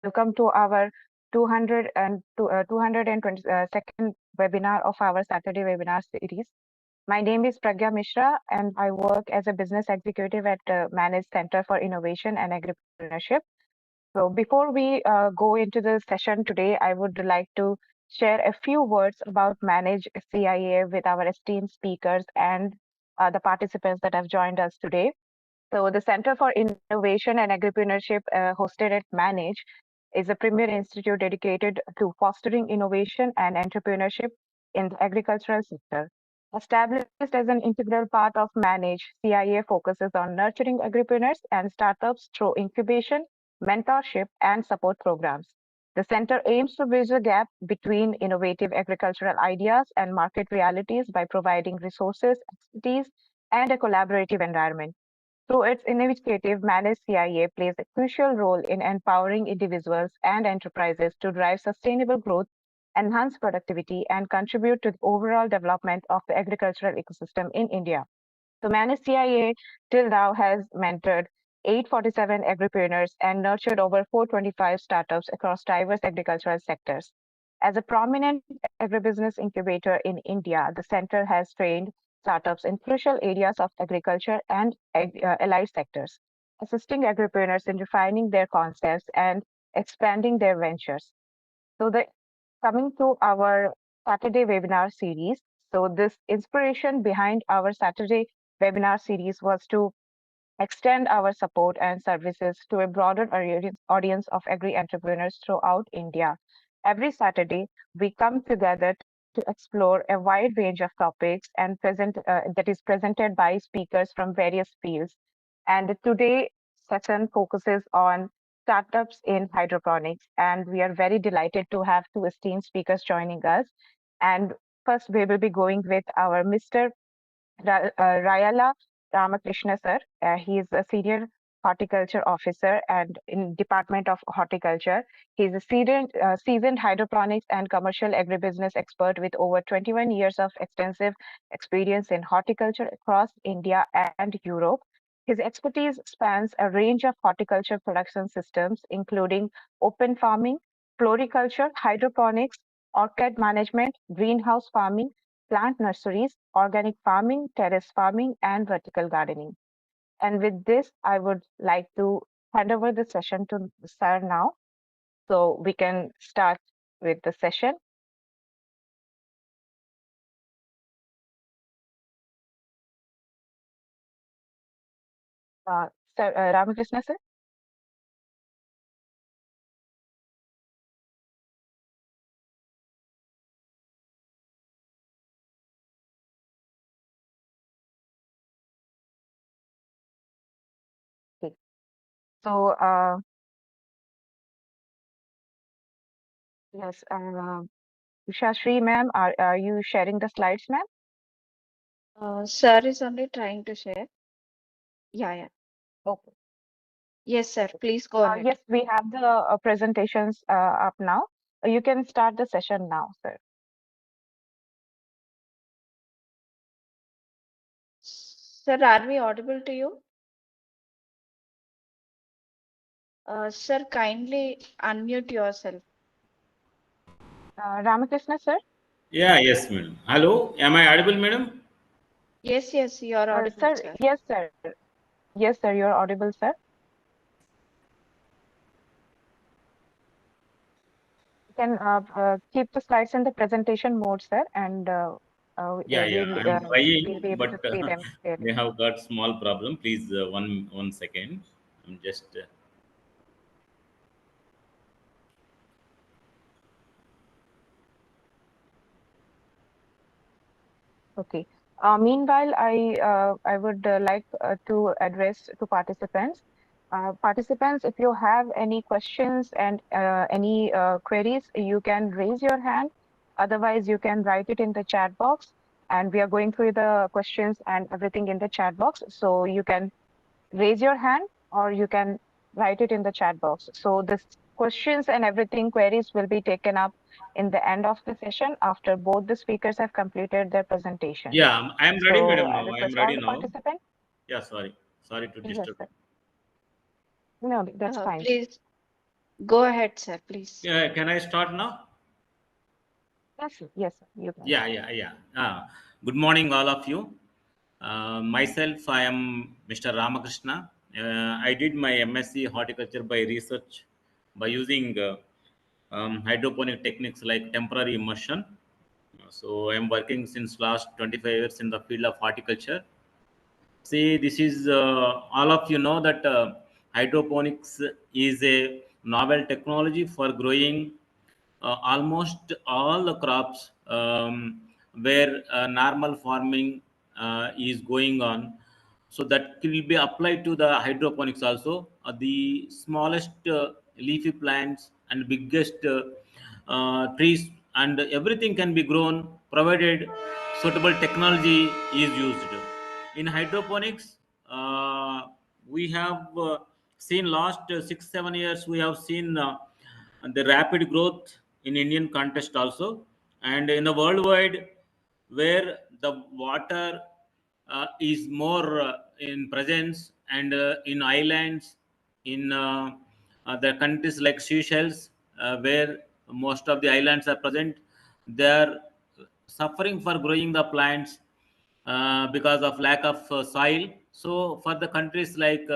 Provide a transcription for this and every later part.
welcome to our 222nd webinar of our Saturday webinar series. My name is Pragya Mishra and I work as a business executive at Managed Center for Innovation and Agripreneurship. So before we go into the session today, I would like to share a few words about Manage CIA with our esteemed speakers and the participants that have joined us today. So the Center for Innovation and Agripreneurship hosted at Manage is a premier institute dedicated to fostering innovation and entrepreneurship in the agricultural sector. Established as an integral part of Manage, CIA focuses on nurturing agripreneurs and startups through incubation, mentorship, and support programs. The center aims to bridge the gap between innovative agricultural ideas and market realities by providing resources, expertise, and a collaborative environment. Through its initiative, Managed CIA plays a crucial role in empowering individuals and enterprises to drive sustainable growth, enhance productivity, and contribute to the overall development of the agricultural ecosystem in India. So Managed CIA till now has mentored 847 agripreneurs and nurtured over 425 startups across diverse agricultural sectors. As a prominent agribusiness incubator in India, the center has trained startups in crucial areas of agriculture and allied sectors, assisting agripreneurs in refining their concepts and expanding their ventures. So coming to our Saturday webinar series. So this inspiration behind our Saturday webinar series was to extend our support and services to a broader audience of agri-entrepreneurs throughout India. Every Saturday, we come together to explore a wide range of topics and that is presented by speakers from various fields. And today session focuses on startups in hydroponics, and we are very delighted to have two esteemed speakers joining us. And first, we will be going with our Mr. Rayala Ramakrishna sir. He is a senior horticulture officer and in Department of Horticulture. He is a seasoned hydroponics and commercial agribusiness expert with over 21 years of extensive experience in horticulture across India and Europe. His expertise spans a range of horticulture production systems, including open farming, floriculture, hydroponics, orchid management, greenhouse farming, plant nurseries, organic farming, terrace farming, and vertical gardening. And with this, I would like to hand over the session to Sir now, so we can start with the session. Sir Ramakrishna sir. Okay. So yes, Usha Shri ma'am, are you sharing the slides, ma'am? Sir is only trying to share. Yeah. Okay. Yes, sir. Please go ahead. Yes, we have the presentations up now. You can start the session now, sir. Sir, are we audible to you? Sir, kindly unmute yourself. Ramakrishna sir? Yes, madam. Hello, am I audible, madam? Yes, you are audible, sir. Yes, sir. Yes, sir, you're audible, sir. You can keep the slides in the presentation mode, sir, and I'm we'll trying, be able but to see them clearly. we have got small problem. Please, one second. I'm just. Okay. Meanwhile, I would like to address to participants. Participants, if you have any questions and any queries, you can raise your hand. Otherwise, you can write it in the chat box. And we are going through the questions and everything in the chat box. So you can raise your hand or you can write it in the chat box. So this questions and everything queries will be taken up in the end of the session after both the speakers have completed their presentation. Yeah, I am ready, So madam. I Now I am request all ready the now. participants. Yeah, sorry to Yes, disturb. sir. No, that's fine. Please, Go ahead, sir, please. Can I start now? Yes, sir, you can. Yeah. Good morning, all of you. Myself, I am Mr. Ramakrishna. I did my MSc Horticulture by research by using hydroponic techniques like temporary immersion. So I am working since last 25 years in the field of horticulture. See, this is all of you know that hydroponics is a novel technology for growing almost all the crops where normal farming is going on. So that will be applied to the hydroponics also. The smallest leafy plants and biggest trees and everything can be grown provided suitable technology is used. In hydroponics, we have seen last 6 7 years we have seen the rapid growth in Indian context also, and in the worldwide where the water is more in presence, and in islands, in the countries like Seychelles, where most of the islands are present, they are suffering for growing the plants because of lack of soil. So for the countries like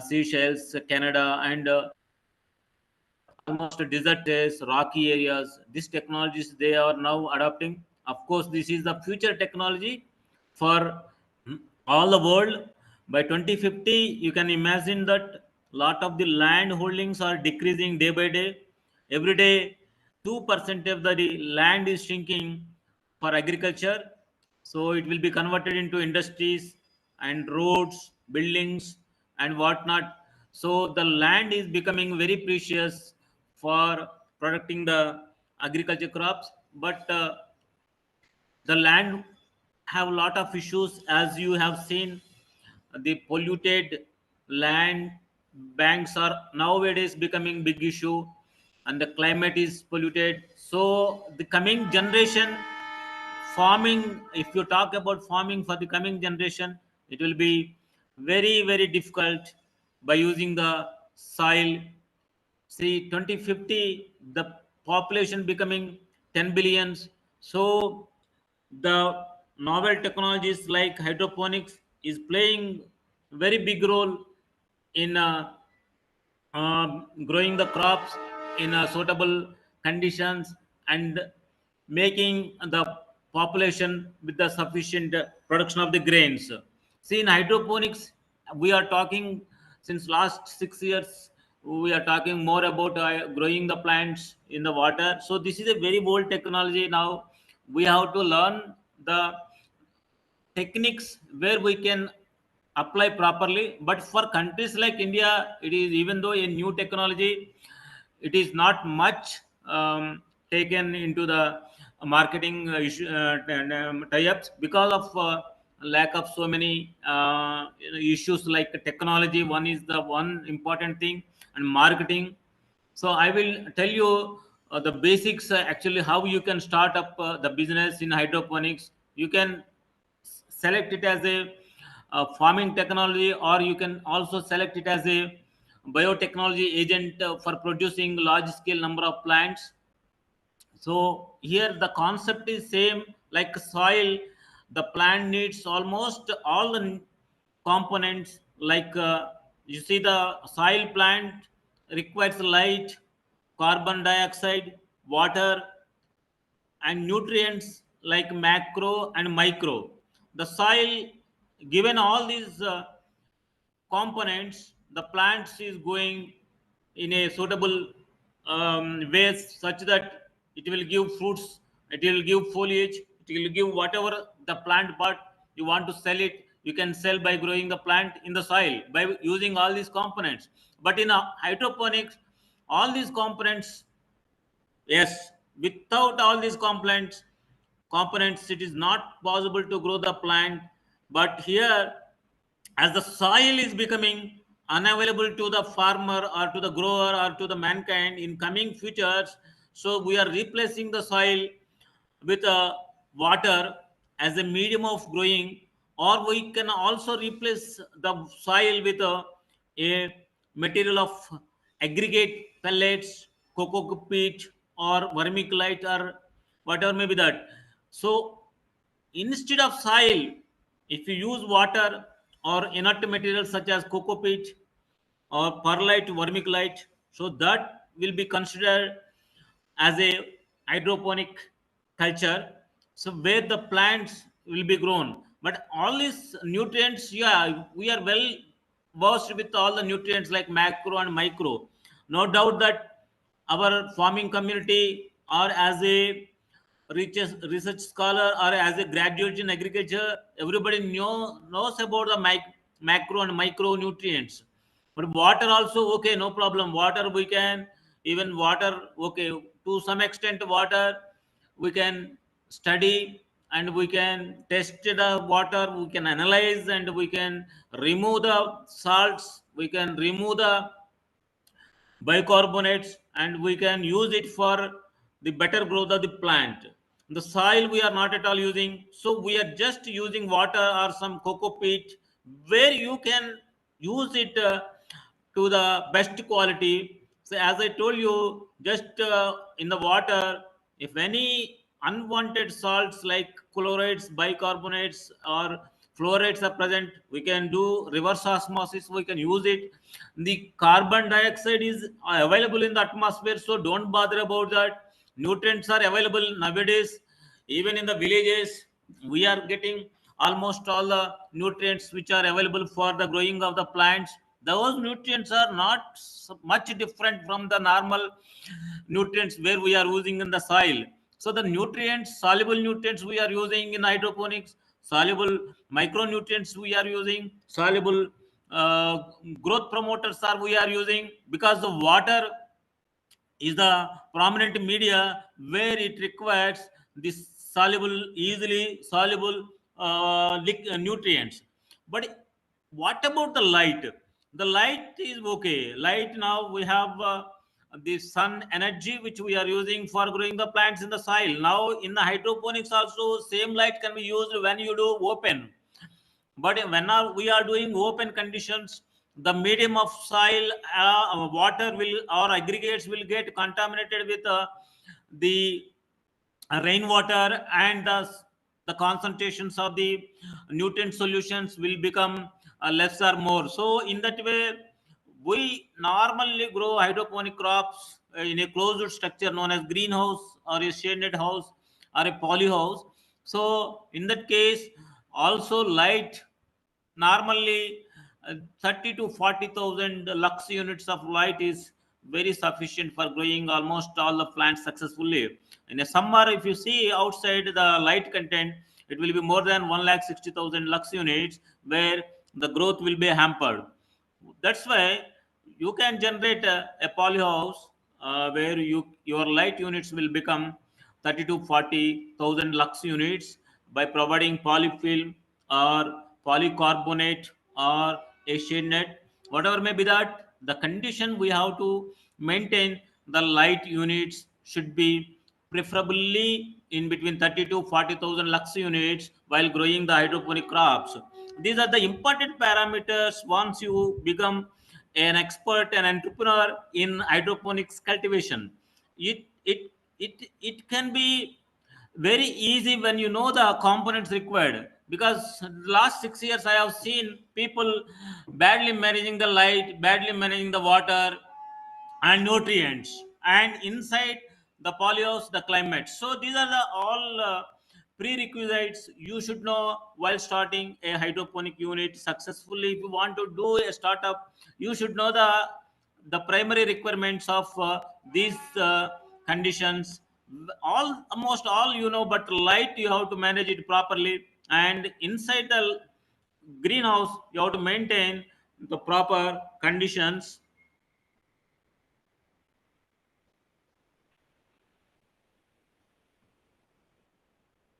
Seychelles, Canada, and almost desert areas, rocky areas, these technologies they are now adopting. Of course, this is the future technology for all the world. By 2050, you can imagine that lot of the land holdings are decreasing day by day. Every day, 2% of the land is shrinking for agriculture. So it will be converted into industries and roads, buildings, and whatnot. So the land is becoming very precious for protecting the agriculture crops, but the land have a lot of issues, as you have seen. The polluted land banks are nowadays becoming big issue, and the climate is polluted. So the coming generation farming, if you talk about farming for the coming generation, it will be very difficult by using the soil. See, 2050 the population becoming 10 billions. So the novel technologies like hydroponics is playing very big role in growing the crops in suitable conditions, and making the population with the sufficient production of the grains. See, in hydroponics, we are talking since last 6 years. We are talking more about growing the plants in the water. So this is a very old technology. Now we have to learn the techniques where we can apply properly. But for countries like India, it is, even though a new technology, it is not much taken into the marketing tie-ups because of lack of so many issues like technology. One is the one important thing, and marketing. So I will tell you the basics, actually how you can start up the business in hydroponics. You can select it as a farming technology, or you can also select it as a biotechnology agent for producing large scale number of plants. So here the concept is same like soil. The plant needs almost all the components, like you see the soil plant requires light, carbon dioxide, water, and nutrients like macro and micro. The soil, given all these components, the plants is going in a suitable ways, such that it will give fruits, it will give foliage, it will give whatever the plant part you want to sell it. You can sell by growing the plant in the soil by using all these components. But in a hydroponics, all these components, yes, without all these components, it is not possible to grow the plant. But here, as the soil is becoming unavailable to the farmer or to the grower or to the mankind in coming futures, so we are replacing the soil with water as a medium of growing, or we can also replace the soil with a material of aggregate pellets, cocoa peat, or vermiculite, or whatever may be that. So instead of soil, if you use water or inert materials such as cocoa peat or perlite, vermiculite, so that will be considered as a hydroponic culture, so where the plants will be grown. But all these nutrients, yeah, we are well versed with all the nutrients like macro and micro. No doubt that our farming community, or as a research scholar, or as a graduate in agriculture, everybody knows about the macro and micronutrients. But water also, okay, no problem. Water we can, even water, okay, to some extent water we can study, and we can test the water, we can analyze, and we can remove the salts, we can remove the bicarbonates, and we can use it for the better growth of the plant. The soil we are not at all using, so we are just using water or some cocoa peat, where you can use it to the best quality. So as I told you, just in the water, if any unwanted salts like chlorides, bicarbonates, or fluorides are present, we can do reverse osmosis, we can use it. The carbon dioxide is available in the atmosphere, so don't bother about that. Nutrients are available nowadays. Even in the villages, we are getting almost all the nutrients which are available for the growing of the plants. Those nutrients are not much different from the normal nutrients where we are using in the soil. So the nutrients, soluble nutrients we are using in hydroponics, soluble micronutrients we are using, soluble uh, growth promoters are we are using, because the water is the prominent media where it requires this soluble, easily soluble nutrients. But what about the light? The light is okay. Light, now we have the sun energy which we are using for growing the plants in the soil. Now in the hydroponics also, same light can be used when you do open. But when we are doing open conditions, the medium of soil, water will, or aggregates will get contaminated with the rainwater, and the concentrations of the nutrient solutions will become less or more. So in that way, we normally grow hydroponic crops in a closed structure known as greenhouse, or a shaded house, or a polyhouse. So in that case, also light, normally 30 to 40,000 lux units of light is very sufficient for growing almost all the plants successfully. In a summer, if you see outside the light content, it will be more than 1,60,000 lux units, where the growth will be hampered. That's why you can generate a polyhouse where your light units will become 30 to 40,000 lux units by providing polyfilm or polycarbonate or a shade net, whatever may be that. The condition we have to maintain, the light units should be preferably in between 30 to 40,000 lux units while growing the hydroponic crops. These are the important parameters once you become an expert, an entrepreneur in hydroponics cultivation. It can be very easy when you know the components required, because last 6 years I have seen people badly managing the light, badly managing the water and nutrients, and inside the polyhouse the climate. So these are the all prerequisites you should know while starting a hydroponic unit successfully. If you want to do a startup, you should know the primary requirements of these conditions. All, almost all you know, but light you have to manage it properly, and inside the greenhouse you have to maintain the proper conditions.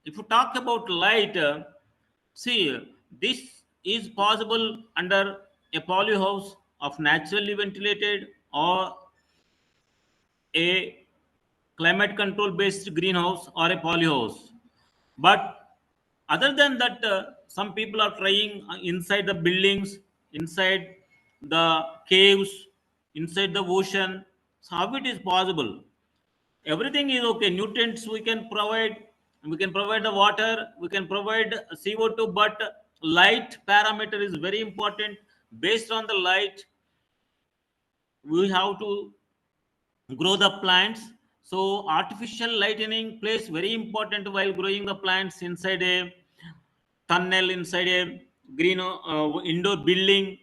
If you talk about light, see, this is possible under a polyhouse of naturally ventilated, or a climate control based greenhouse, or a polyhouse. But other than that, some people are trying inside the buildings, inside the caves, inside the ocean. So how it is possible? Everything is okay. Nutrients we can provide the water, we can provide CO2, but light parameter is very important. Based on the light, we have to grow the plants. So artificial lighting plays very important while growing the plants inside a tunnel, inside a green indoor building,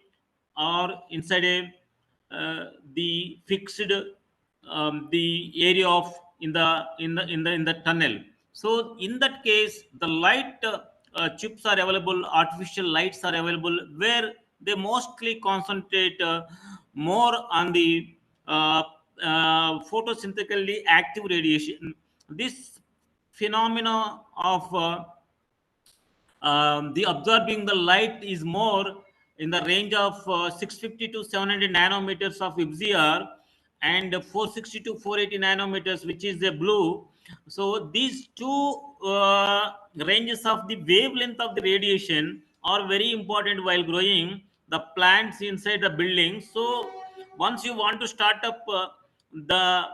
or inside a the fixed the area of in the tunnel. So in that case, the light chips are available, artificial lights are available, where they mostly concentrate more on the uh, photosynthetically active radiation. This phenomena of the absorbing the light is more in the range of 650 to 700 nanometers of IBZR, and 460 to 480 nanometers, which is the blue. So these two ranges of the wavelength of the radiation are very important while growing the plants inside the building. So once you want to start up the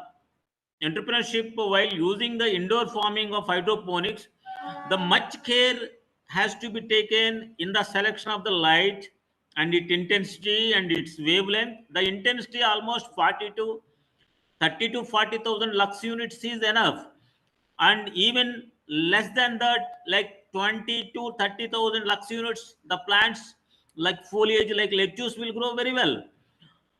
entrepreneurship while using the indoor farming of hydroponics, the much care has to be taken in the selection of the light and its intensity and its wavelength. The intensity almost 40 to 30 to 40,000 lux units is enough, and even less than that, like 20 to 30,000 lux units, the plants like foliage like lettuce will grow very well.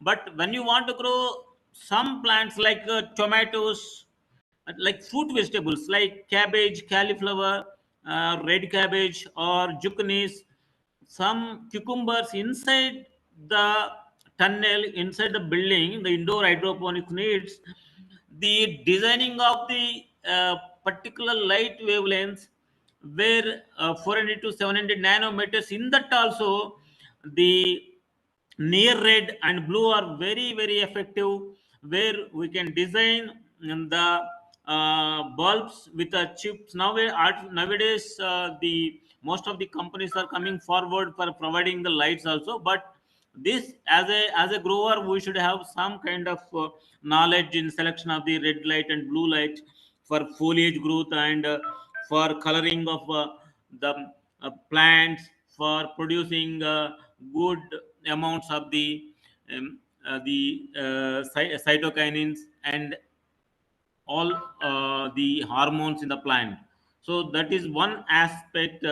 But when you want to grow some plants like tomatoes, like fruit vegetables like cabbage, cauliflower, red cabbage, or zucchinis, some cucumbers inside the tunnel, inside the building, the indoor hydroponics needs the designing of the particular light wavelengths, where 400 to 700 nanometers. In that also, the near red and blue are very very effective, where we can design the bulbs with the chips. Nowadays the most of the companies are coming forward for providing the lights also, but this, as a grower, we should have some kind of knowledge in selection of the red light and blue light for foliage growth, and for coloring of the plants, for producing good amounts of the cytokinins and all the hormones in the plant. So that is one aspect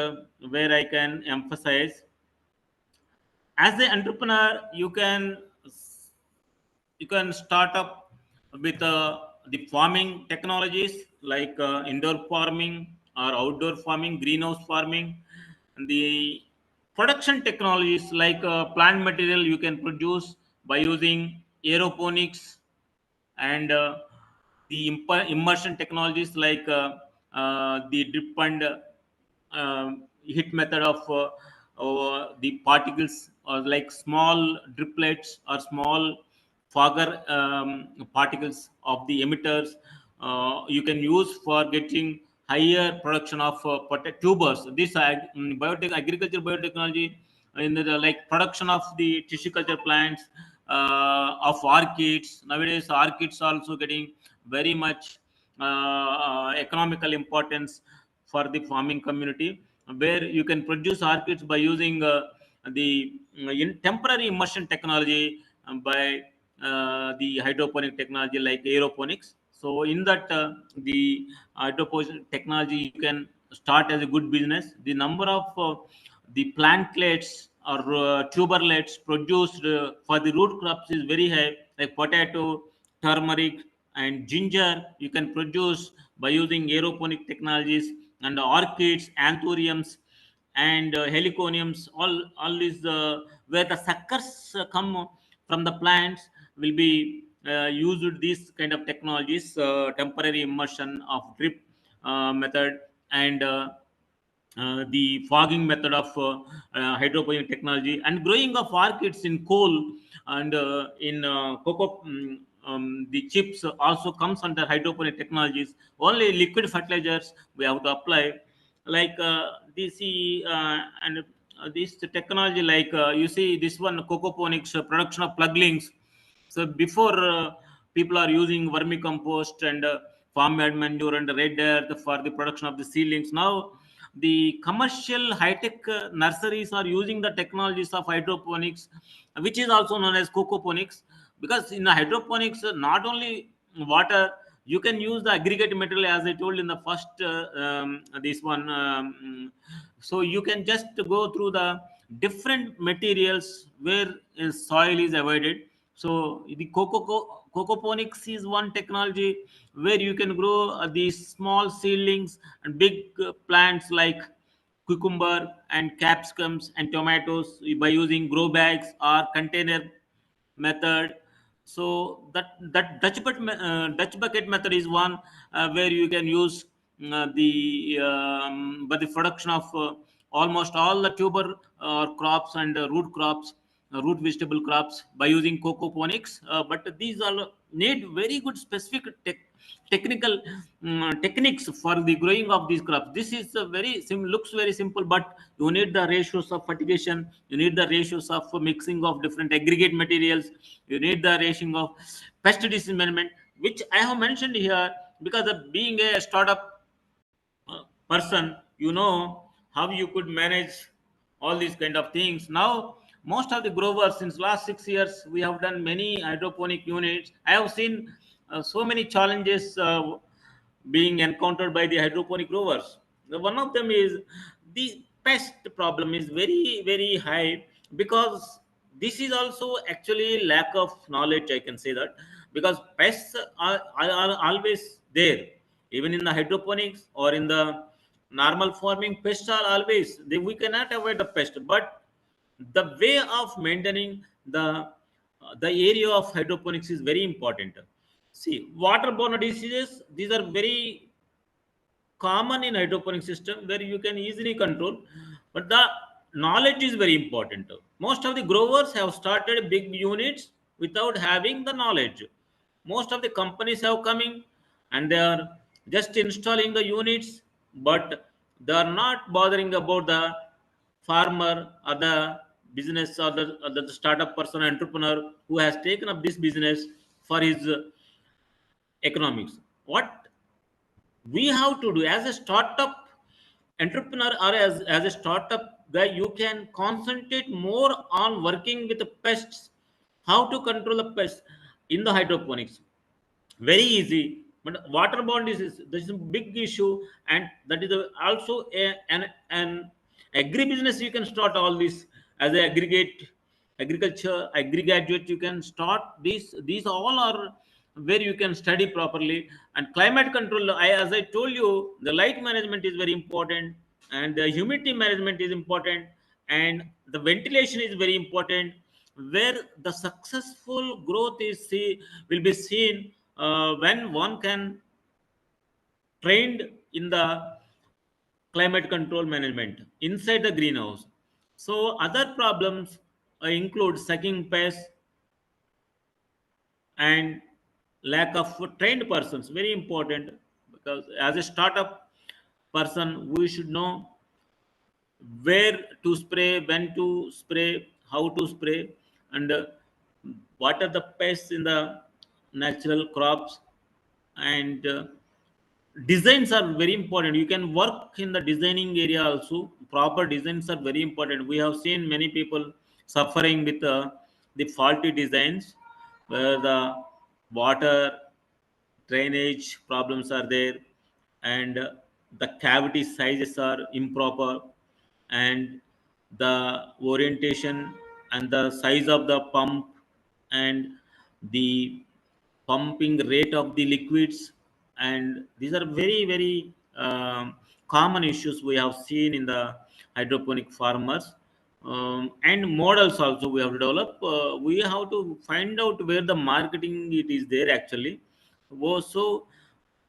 where I can emphasize. As an entrepreneur, you can start up with the farming technologies like indoor farming or outdoor farming, greenhouse farming, and the production technologies like plant material you can produce by using aeroponics, and the immersion technologies like the drip and hit method of the particles, or like small driplets or small fogger particles of the emitters, you can use for getting higher production of tubers. This agriculture biotechnology in the like production of the tissue culture plants, of orchids. Nowadays orchids also getting very much economical importance for the farming community, where you can produce orchids by using the in temporary immersion technology, by the hydroponic technology like aeroponics. So in that the hydroponic technology, you can start as a good business. The number of the plantlets or tuberlets produced for the root crops is very high, like potato, turmeric, and ginger. You can produce by using aeroponic technologies, and orchids, anthuriums, and heliconiums. All these where the suckers come from the plants will be used these kind of technologies, temporary immersion of drip method, and the fogging method of hydroponic technology, and growing of orchids in coal, and in cocoa. The chips also comes under hydroponic technologies. Only liquid fertilizers we have to apply, like this and this technology, like you see this one, cocoponics, production of pluglings. So before people are using vermicompost and farm-made manure and red earth for the production of the seedlings. Now the commercial high-tech nurseries are using the technologies of hydroponics, which is also known as cocoponics, because in the hydroponics, not only water, you can use the aggregate material, as I told in the first this one. So you can just go through the different materials where soil is avoided. So the cocoponics is one technology where you can grow these small seedlings and big plants like cucumber and capsicums and tomatoes by using grow bags or container method. So that Dutch bucket method is one where you can use the but the production of almost all the tuber crops and root crops, root vegetable crops by using cocoponics. But these all need very good specific technical techniques for the growing of these crops. This is a looks very simple, but you need the ratios of fertigation, you need the ratios of mixing of different aggregate materials, you need the ratio of pesticide management, which I have mentioned here because of being a startup person, you know how you could manage all these kind of things. Now most of the growers, since last 6 years we have done many hydroponic units, I have seen so many challenges being encountered by the hydroponic growers. One of them is the pest problem is very high, because this is also actually lack of knowledge, I can say that, because pests are always there, even in the hydroponics or in the normal farming. Pests are always they, we cannot avoid the pest, but the way of maintaining the area of hydroponics is very important. See, waterborne diseases, these are very common in hydroponic system where you can easily control, but the knowledge is very important. Most of the growers have started big units without having the knowledge. Most of the companies have coming and they are just installing the units, but they are not bothering about the farmer or the business or the startup person, entrepreneur who has taken up this business for his economics. What we have to do as a startup entrepreneur or as a startup guy, you can concentrate more on working with the pests, how to control the pests in the hydroponics. Very easy, but waterborne disease, this is a big issue, and that is also an agribusiness. You can start all this as a aggregate agriculture agri-graduate. You can start these all are where you can study properly. And climate control, as I told you, the light management is very important, and the humidity management is important, and the ventilation is very important, where the successful growth will be seen when one can trained in the climate control management inside the greenhouse. So other problems include sucking pests and lack of trained persons. Very important, because as a startup person we should know where to spray, when to spray, how to spray, and what are the pests in the natural crops. And designs are very important. You can work in the designing area also. Proper designs are very important. We have seen many people suffering with the faulty designs, where the water drainage problems are there, and the cavity sizes are improper, and the orientation and the size of the pump and the pumping rate of the liquids, and these are very common issues we have seen in the hydroponic farmers. And models also we have to develop. We have to find out where the marketing it is there actually. So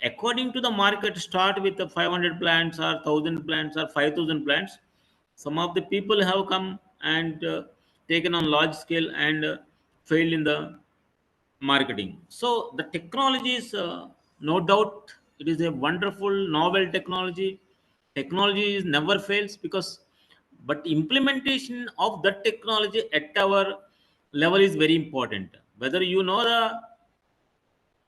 according to the market, start with the 500 plants or 1000 plants or 5000 plants. Some of the people have come and taken on large scale and failed in the marketing. So the technology is no doubt it is a wonderful novel technology. Technology is never fails, because but implementation of that technology at our level is very important. Whether you know the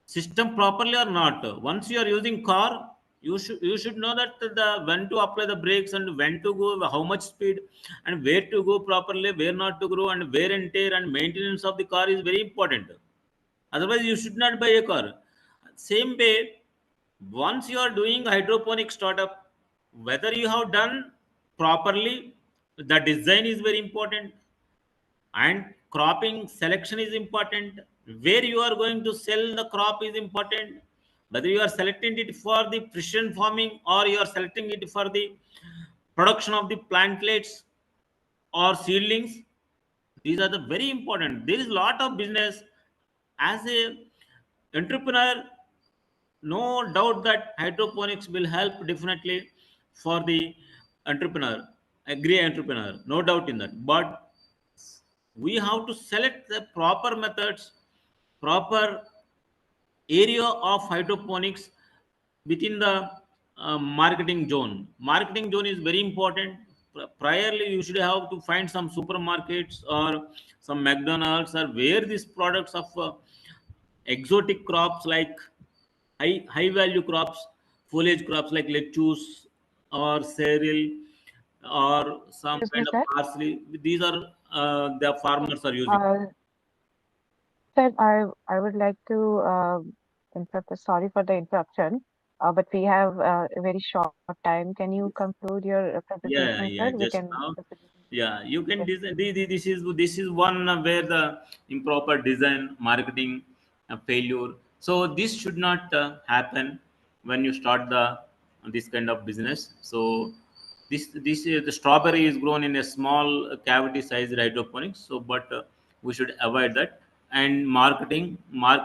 system properly or not. Once you are using car, you should know that the when to apply the brakes and when to go, how much speed, and where to go properly, where not to go, and wear and tear and maintenance of the car is very important. Otherwise you should not buy a car. Same way, once you are doing hydroponic startup, whether you have done properly, the design is very important, and cropping selection is important, where you are going to sell the crop is important, whether you are selecting it for the precision farming or you are selecting it for the production of the plantlets or seedlings. These are the very important. There is a lot of business as a entrepreneur. No doubt that hydroponics will help definitely for the entrepreneur, agri entrepreneur, no doubt in that. But we have to select the proper methods, proper area of hydroponics within the marketing zone. Marketing zone is very important. Priorly, you should have to find some supermarkets or some McDonald's, or where these products of exotic crops like high value crops, foliage crops like lettuce or cereal or some Excuse me, kind of sir. parsley. These are the Oh, farmers are using. sir, I would like to interrupt. Sorry for the interruption, but we have a very short time. Can you conclude your Yeah, presentation, yeah. sir? We Just can now, proceed. yeah, you can Yes, design. please. This is one where the improper design, marketing, failure. So this should not happen when you start this kind of business. So this is the strawberry is grown in a small cavity sized hydroponics. So but we should avoid that. And marketing,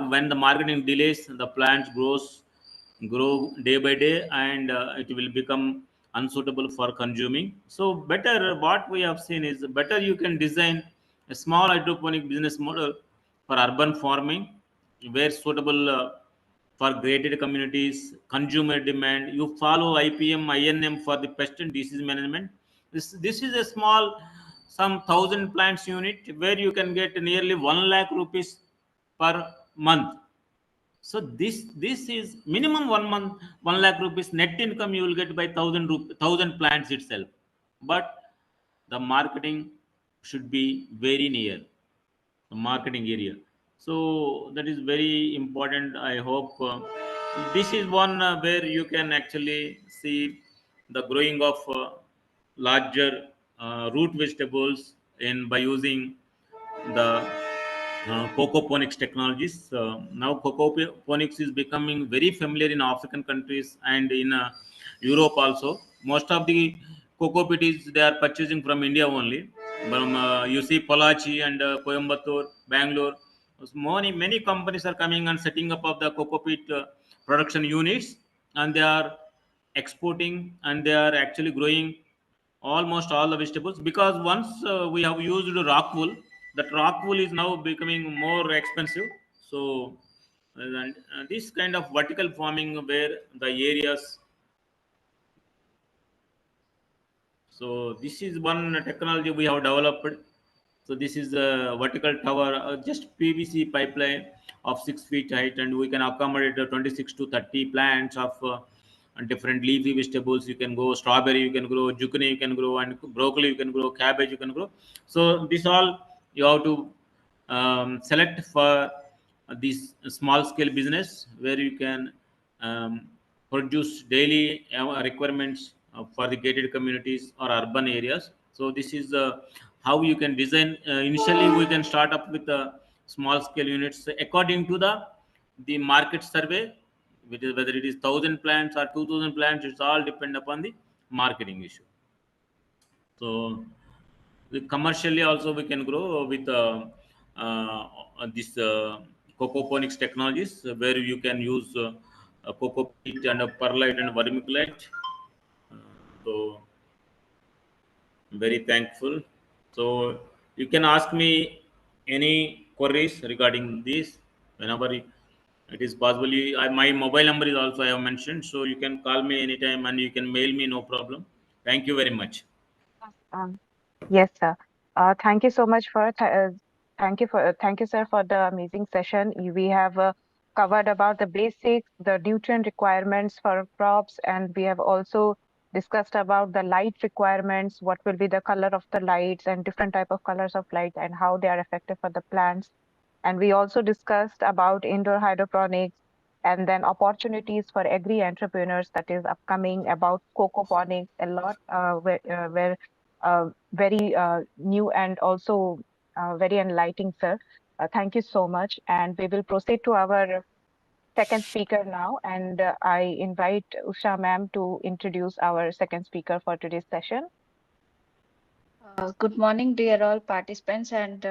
when the marketing delays, the plants grow day by day, and it will become unsuitable for consuming. So better, what we have seen is better you can design a small hydroponic business model for urban farming, where suitable for graded communities, consumer demand. You follow IPM, INM for the pest and disease management. This is a small, some 1,000 plants unit, where you can get nearly 1 lakh rupees per month. So this is minimum 1 month, 1 lakh rupees net income you will get by 1,000 plants itself. But the marketing should be very near the marketing area. So that is very important. I hope this is one where you can actually see the growing of larger root vegetables in by using the cocoponics technologies. Now, cocoponics is becoming very familiar in African countries and in Europe also. Most of the cocoa peats they are purchasing from India only. From you see Polachi and Coimbatore, Bangalore. Many companies are coming and setting up of the cocoa peat production units, and they are exporting, and they are actually growing almost all the vegetables, because once we have used rock wool, that rock wool is now becoming more expensive. So and, this kind of vertical farming where the areas. So this is one technology we have developed. So this is a vertical tower, just PVC pipeline of 6 feet height, and we can accommodate 26 to 30 plants of different leafy vegetables. You can grow strawberry, you can grow zucchini, you can grow, and broccoli, you can grow cabbage, you can grow. So this all you have to select for this small scale business, where you can um, produce daily requirements for the gated communities or urban areas. So this is how you can design. Initially we can start up with small scale units according to the market survey, which is whether it is 1,000 plants or 2,000 plants. It's all depend upon the marketing issue. So commercially also we can grow with uh, this cocoponics technologies, where you can use cocoa peat and perlite and vermiculite. Uh, so very thankful. So you can ask me any queries regarding this whenever it is possible. My mobile number is also I have mentioned, so you can call me anytime and you can mail me, no problem. Thank you very much. Um, yes, sir. Thank you so much for thank you, sir, for the amazing session. We have covered about the basics, the nutrient requirements for crops, and we have also discussed about the light requirements, what will be the color of the lights and different type of colors of light and how they are effective for the plants. And we also discussed about indoor hydroponics and then opportunities for agri entrepreneurs that is upcoming about cocoponics, a lot where very new and also very enlightening, sir. Thank you so much. And we will proceed to our second speaker now. And I invite Usha ma'am to introduce our second speaker for today's session. Good morning, dear all participants and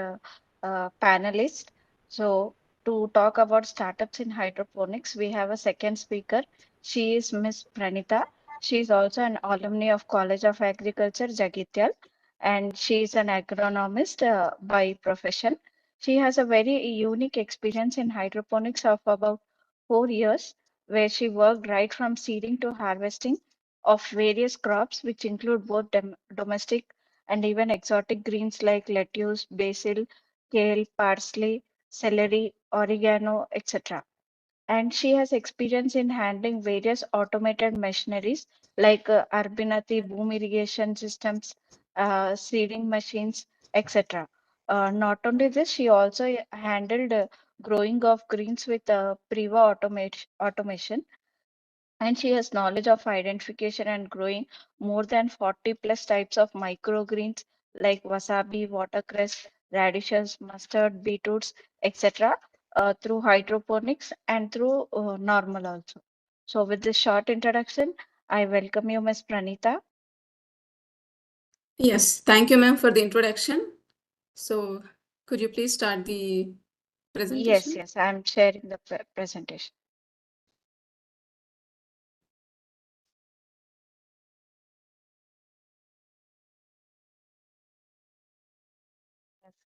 panelists. So, to talk about startups in hydroponics, we have a second speaker. She is Miss Pranita. She is also an alumni of College of Agriculture, Jagityal, and she is an agronomist by profession. She has a very unique experience in hydroponics of about 4 years, where she worked right from seeding to harvesting of various crops, which include both domestic and even exotic greens like lettuce, basil, kale, parsley, celery, oregano, etc. And she has experience in handling various automated machineries like Arbinati boom irrigation systems, seeding machines, etc. Not only this, she also handled growing of greens with Priva automation, and she has knowledge of identification and growing more than 40 plus types of microgreens like wasabi, watercress, radishes, mustard, beetroots, etc. Through hydroponics and through normal also. So with this short introduction, I welcome you, Ms. Pranita. Yes, thank you, ma'am, for the introduction. So could you please start the presentation? Yes, I'm sharing the presentation.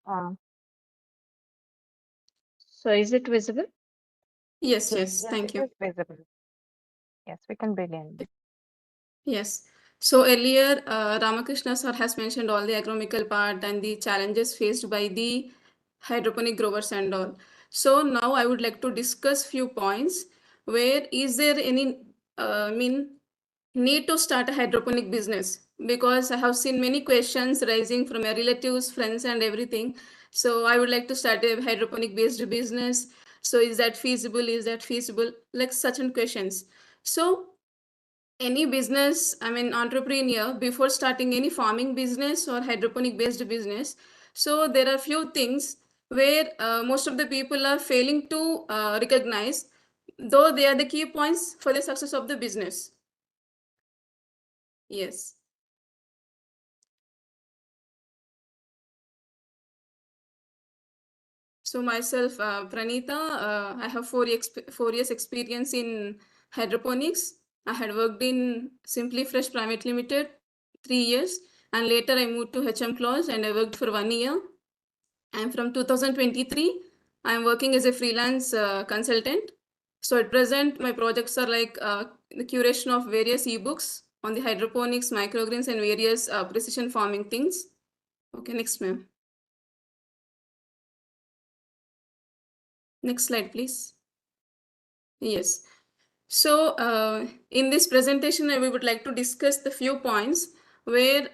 Yes, So is it visible? Yes, yes, thank it you. is visible. Yes, we can begin. Yes. So earlier, Ramakrishna sir has mentioned all the agronomical part and the challenges faced by the hydroponic growers and all. So now I would like to discuss few points where is there any, need to start a hydroponic business, because I have seen many questions rising from my relatives, friends, and everything. So I would like to start a hydroponic based business. So is that feasible? Is that feasible? Like such and questions. So any business, entrepreneur, before starting any farming business or hydroponic based business, so there are few things where most of the people are failing to recognize, though they are the key points for the success of the business. Yes. So myself, Pranita, I have 4 years experience in hydroponics. I had worked in Simply Fresh Private Limited 3 years, and later I moved to HM Claus and I worked for 1 year. And from 2023, I am working as a freelance consultant. So at present, my projects are like the curation of various ebooks on the hydroponics, microgreens, and various precision farming things. Okay, next, ma'am. Next slide, please. Yes. So in this presentation, we would like to discuss the few points where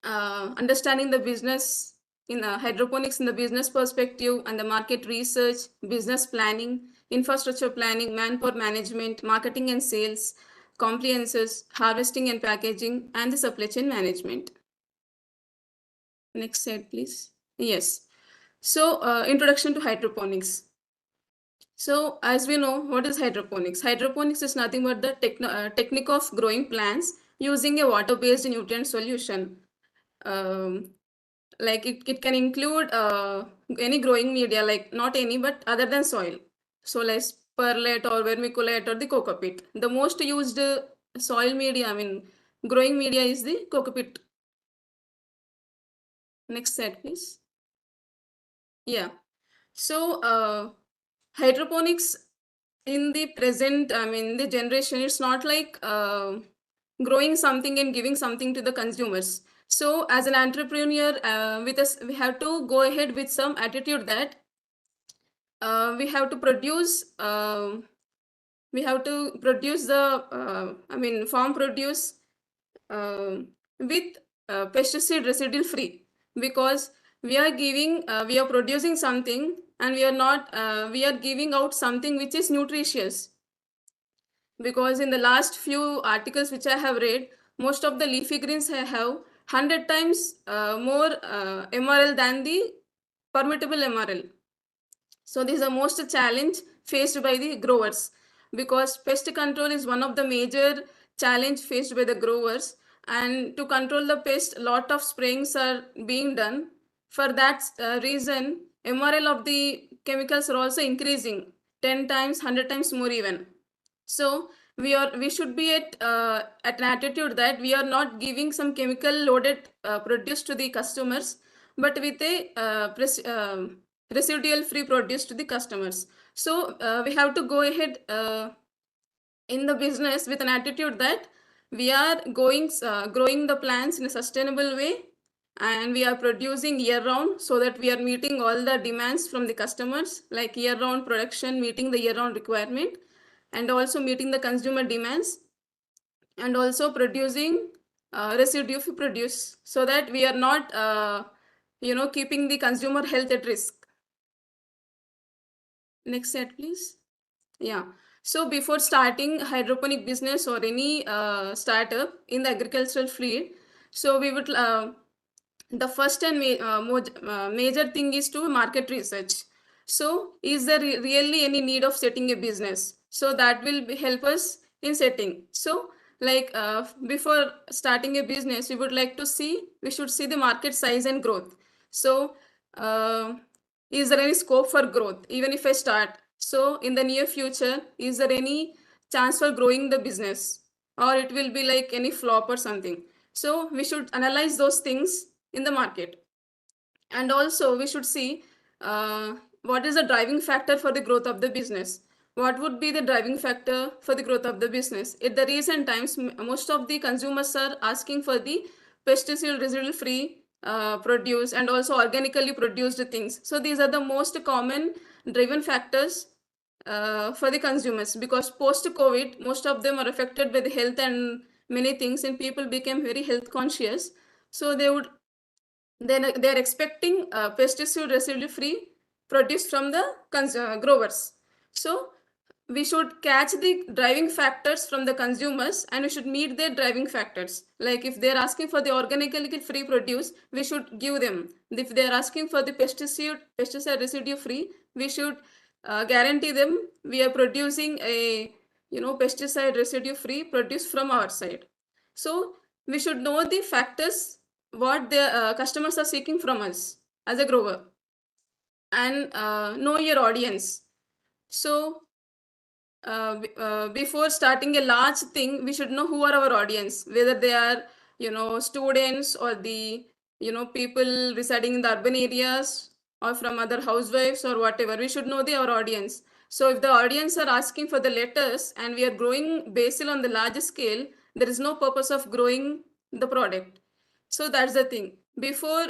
understanding the business in hydroponics in the business perspective and the market research, business planning, infrastructure planning, manpower management, marketing and sales, compliances, harvesting and packaging, and the supply chain management. Next slide, please. Yes. So introduction to hydroponics. So as we know, what is hydroponics? Hydroponics is nothing but the technique of growing plants using a water-based nutrient solution. Um, like it can include any growing media, like not any, but other than soil. So like perlite or vermiculite or the coco-peat. The most used soil media, growing media is the coco-peat. Next slide, please. Yeah. So hydroponics in the present, the generation, it's not like growing something and giving something to the consumers. So as an entrepreneur with us, we have to go ahead with some attitude that we have to produce the farm produce with pesticide residue free, because we are producing something, and we are giving out something which is nutritious. Because in the last few articles which I have read, most of the leafy greens have 100 times more MRL than the permittable MRL. So this is the most challenge faced by the growers, because pest control is one of the major challenge faced by the growers, and to control the pest, lot of sprayings are being done. For that reason, MRL of the chemicals are also increasing 10 times, 100 times more even. So we should be at an attitude that we are not giving some chemical loaded produce to the customers, but with a residual free produce to the customers. So we have to go ahead in the business with an attitude that we are growing the plants in a sustainable way, and we are producing year round, so that we are meeting all the demands from the customers, like year round production, meeting the year round requirement, and also meeting the consumer demands, and also producing residue produce, so that we are not keeping the consumer health at risk. Next slide, please. Yeah. So before starting hydroponic business or any startup in the agricultural field, so we would the first and major thing is to market research. So is there really any need of setting a business? So that will help us in setting. So like before starting a business, we should see the market size and growth. So is there any scope for growth even if I start? So in the near future, is there any chance for growing the business, or it will be like any flop or something? So we should analyze those things in the market. And also we should see what is the driving factor for the growth of the business. What would be the driving factor for the growth of the business? In the recent times, most of the consumers are asking for the pesticide residue free produce, and also organically produced things. So these are the most common driven factors for the consumers, because post COVID, most of them are affected by the health and many things, and people became very health conscious. So they are expecting pesticide residue free produce from the growers. So we should catch the driving factors from the consumers, and we should meet their driving factors. Like if they're asking for the organically free produce, we should give them. If they're asking for the pesticide residue free, we should guarantee them we are producing a pesticide residue free produce from our side. So we should know the factors what the customers are seeking from us as a grower, and know your audience. So before starting a large thing, we should know who are our audience, whether they are students, or the people residing in the urban areas, or from other housewives or whatever. We should know our audience. So if the audience are asking for the letters, and we are growing basil on the larger scale, there is no purpose of growing the product. So that's the thing. Before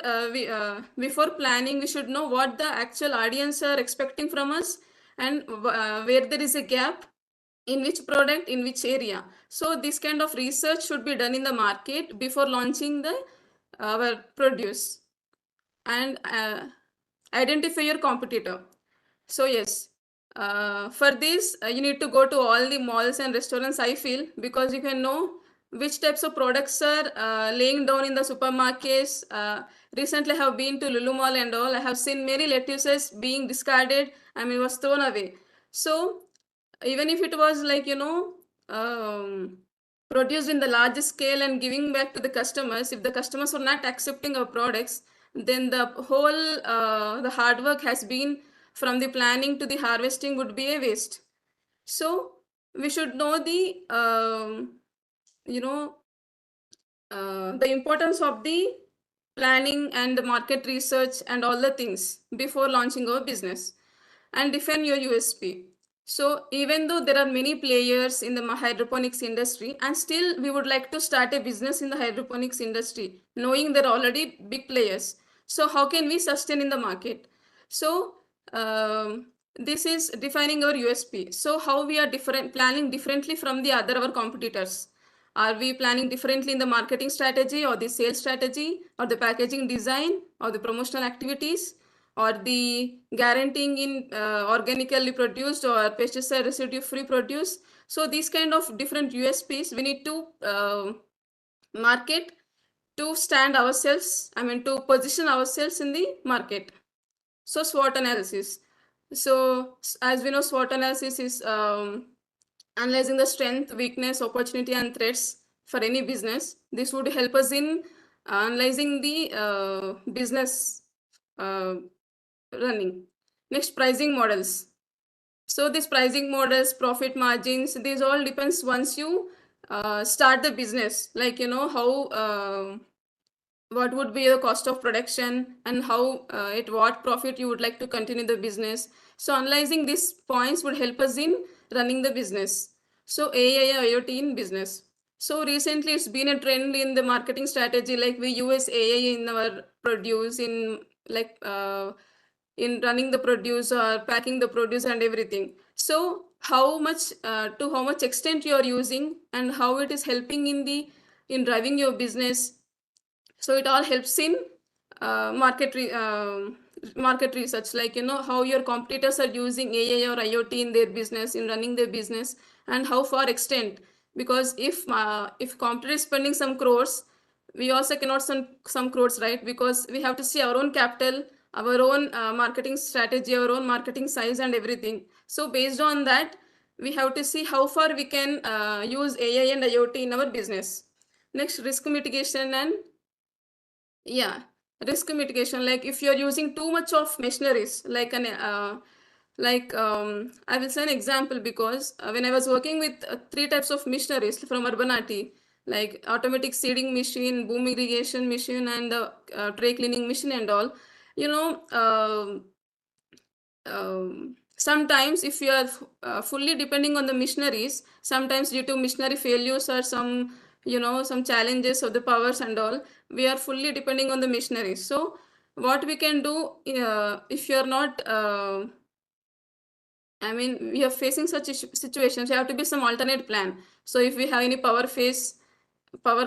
planning, we should know what the actual audience are expecting from us, and where there is a gap, in which product, in which area. So this kind of research should be done in the market before launching the our produce, and identify your competitor. So yes, for this you need to go to all the malls and restaurants, I feel, because you can know which types of products are laying down in the supermarkets. Recently I have been to Lulu Mall and all. I have seen many lettuces being discarded. I mean, it was thrown away. So even if it was like produced in the largest scale and giving back to the customers, if the customers are not accepting our products, then the whole the hard work has been from the planning to the harvesting would be a waste. So we should know you know the importance of the planning and the market research and all the things before launching our business, and define your USP. So even though there are many players in the hydroponics industry, and still we would like to start a business in the hydroponics industry, knowing there are already big players. So how can we sustain in the market? So this is defining our USP. So how we are planning differently from the other our competitors. Are we planning differently in the marketing strategy or the sales strategy or the packaging design or the promotional activities or the guaranteeing in organically produced or pesticide residue free produce? So these kind of different USPs we need to market to stand ourselves, to position ourselves in the market. So SWOT analysis. So as we know, SWOT analysis is analyzing the strength, weakness, opportunity, and threats for any business. This would help us in analyzing the business uh, running. Next, pricing models. So these pricing models, profit margins, these all depends once you start the business. Like how what would be the cost of production and how at what profit you would like to continue the business. So analyzing these points would help us in running the business. So AI IoT in business. So recently it's been a trend in the marketing strategy, like we use AI in our produce, in like in running the produce or packing the produce and everything. So how much to how much extent you are using and how it is helping in driving your business. So it all helps in market research, like how your competitors are using AI or IoT in their business, in running their business, and how far extent. Because if competitor is spending some crores, we also cannot spend some crores, right? Because we have to see our own capital, our own marketing strategy, our own marketing size and everything. So based on that, we have to see how far we can use AI and IoT in our business. Next, risk mitigation and yeah, risk mitigation. Like if you're using too much of machineries, like I will say an example, because when I was working with three types of machineries from Urbanati, like automatic seeding machine, boom irrigation machine, and tray cleaning machine and all, you know, sometimes if you are fully depending on the missionaries, sometimes due to missionary failures or some some challenges of the powers and all, we are fully depending on the missionaries. So what we can do, if you are not we are facing such situations, there have to be some alternate plan. So if we have any power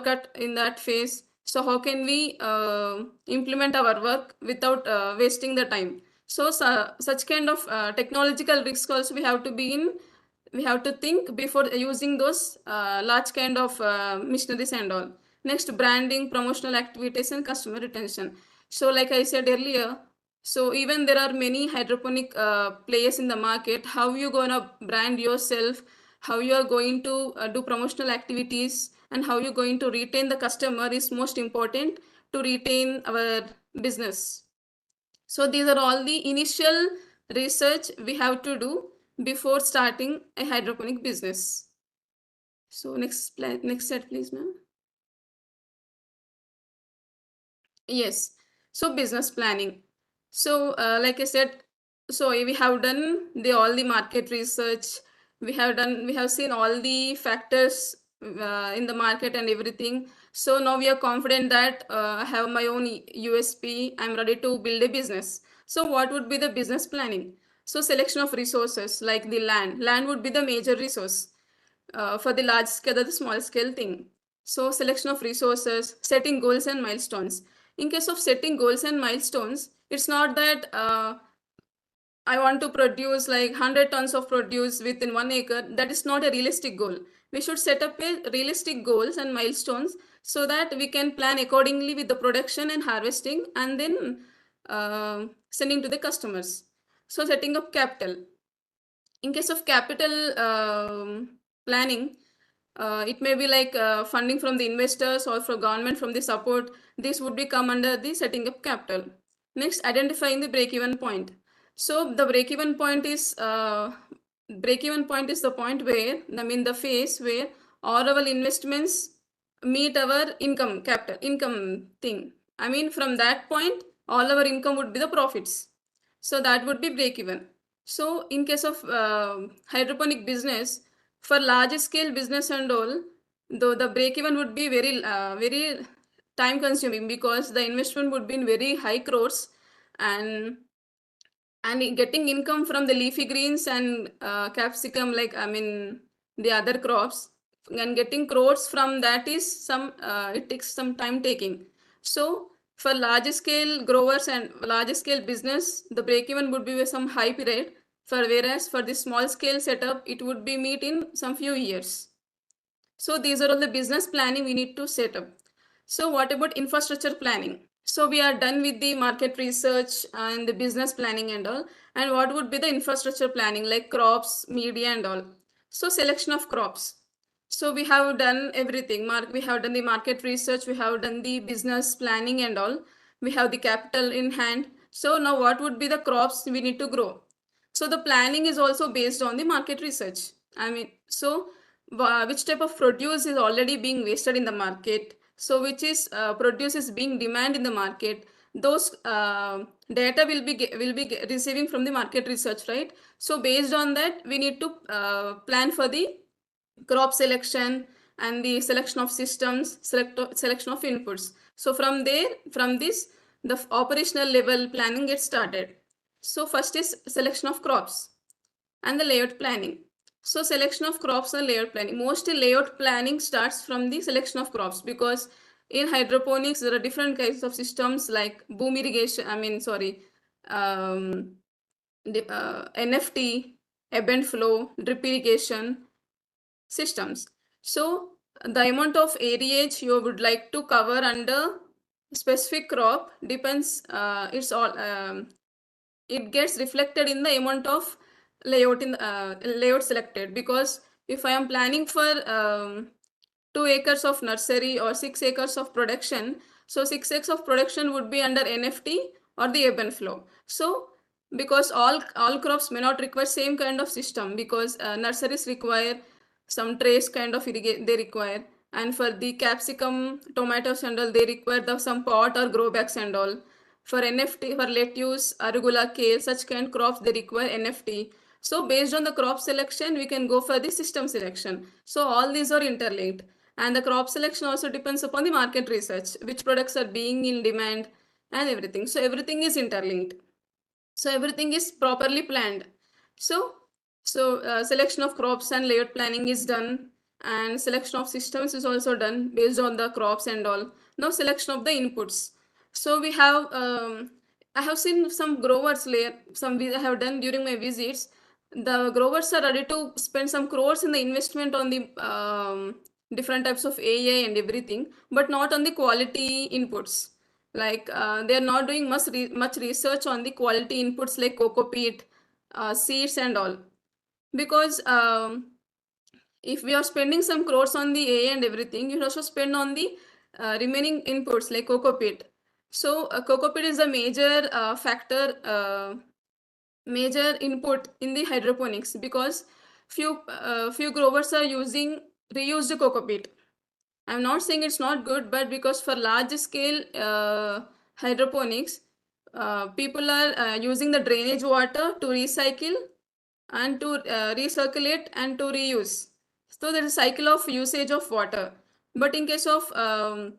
cut in that phase, so how can we implement our work without wasting the time? So, such kind of technological risks also we have to think before using those large kind of machineries and all. Next, branding, promotional activities, and customer retention. So like I said earlier, so even there are many hydroponic players in the market. How you gonna brand yourself, how you are going to do promotional activities, and how you're going to retain the customer is most important to retain our business. So these are all the initial research we have to do before starting a hydroponic business. So next set, please, ma'am. Yes. So business planning. So like I said, so we have done all the market research. We have seen all the factors in the market and everything. So now we are confident that I have my own USP. I'm ready to build a business. So what would be the business planning? So selection of resources, like the land. Land would be the major resource for the large scale or the small scale thing. So selection of resources, setting goals and milestones. In case of setting goals and milestones, it's not that I want to produce like 100 tons of produce within 1 acre. That is not a realistic goal. We should set up a realistic goals and milestones so that we can plan accordingly with the production and harvesting, and then sending to the customers. So setting up capital. In case of capital planning, it may be like funding from the investors or for government from the support. This would be come under the setting up capital. Next, identifying the break-even point. So the break-even point is the point where, the phase where all our investments meet our income thing. From that point, all our income would be the profits. So that would be break-even. So in case of hydroponic business, for large scale business and all, though the break even would be very time consuming, because the investment would be in very high crores, and and getting income from the leafy greens and capsicum, like the other crops, and getting crores from that is it takes some time taking. So for large scale growers and large scale business, the break even would be with some high period, whereas for the small scale setup it would be meet in some few years. So these are all the business planning we need to set up. So what about infrastructure planning? So we are done with the market research and the business planning and all. And what would be the infrastructure planning, like crops, media and all? So selection of crops. So we have done everything. We have done the market research, we have done the business planning and all. We have the capital in hand. So now what would be the crops we need to grow? So the planning is also based on the market research. Which type of produce is already being wasted in the market? So which is produce is being demand in the market? Those data will be receiving from the market research, right? So based on that, we need to plan for the crop selection and the selection of systems, selection of inputs. So from this, the operational level planning gets started. So first is selection of crops and the layout planning. So selection of crops and layout planning. Mostly layout planning starts from the selection of crops, because in hydroponics there are different kinds of systems like boom irrigation. NFT, ebb and flow, drip irrigation systems. So the amount of areage you would like to cover under specific crop depends. It gets reflected in the amount of layout selected. Because if I am planning for 2 acres of nursery or 6 acres of production, so 6 acres of production would be under NFT or the ebb and flow. So because all crops may not require same kind of system, because nurseries require some trace kind of irrigation they require, and for the capsicum, tomatoes and all, they require some pot or grow bags and all. For NFT, for lettuce, arugula, kale, such kind crops, they require NFT. So based on the crop selection, we can go for the system selection. So all these are interlinked. And the crop selection also depends upon the market research, which products are being in demand and everything. So everything is interlinked. So everything is properly planned. So selection of crops and layout planning is done, and selection of systems is also done based on the crops and all. Now selection of the inputs. So we have I have seen some growers I have done during my visits. The growers are ready to spend some crores in the investment on the different types of AI and everything, but not on the quality inputs. Like they are not doing much research on the quality inputs like cocoa peat, seeds and all. Because if we are spending some crores on the AI and everything, you also spend on the remaining inputs like cocoa peat. So cocoa peat is a major major input in the hydroponics, because few growers are using reused cocoa peat. I'm not saying it's not good, but because for large scale hydroponics, people are using the drainage water to recycle and to recirculate and to reuse. So there is a cycle of usage of water. But in case of uh,